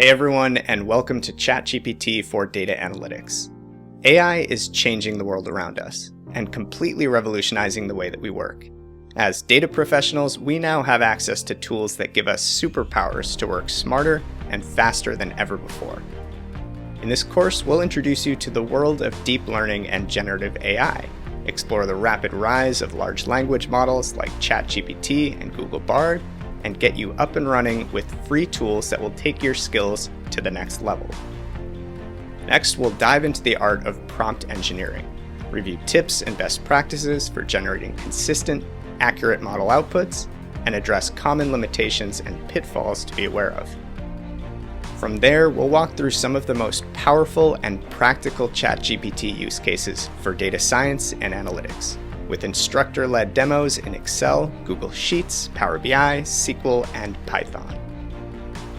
Hey everyone, and welcome to ChatGPT for Data Analytics. AI is changing the world around us and completely revolutionizing the way that we work. As data professionals, we now have access to tools that give us superpowers to work smarter and faster than ever before. In this course, we'll introduce you to the world of deep learning and generative AI, explore the rapid rise of large language models like ChatGPT and Google Bard, and get you up and running with free tools that will take your skills to the next level. Next, we'll dive into the art of prompt engineering, review tips and best practices for generating consistent, accurate model outputs, and address common limitations and pitfalls to be aware of. From there, we'll walk through some of the most powerful and practical ChatGPT use cases for data science and analytics, with instructor-led demos in Excel, Google Sheets, Power BI, SQL, and Python.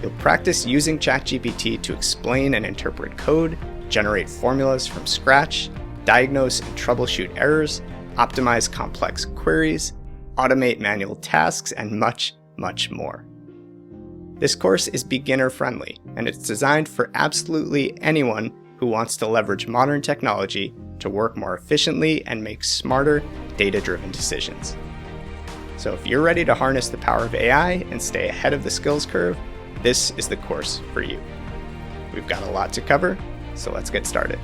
You'll practice using ChatGPT to explain and interpret code, generate formulas from scratch, diagnose and troubleshoot errors, optimize complex queries, automate manual tasks, and much, much more. This course is beginner-friendly, and it's designed for absolutely anyone who wants to leverage modern technology to work more efficiently and make smarter, data-driven decisions. So if you're ready to harness the power of AI and stay ahead of the skills curve, this is the course for you. We've got a lot to cover, so let's get started.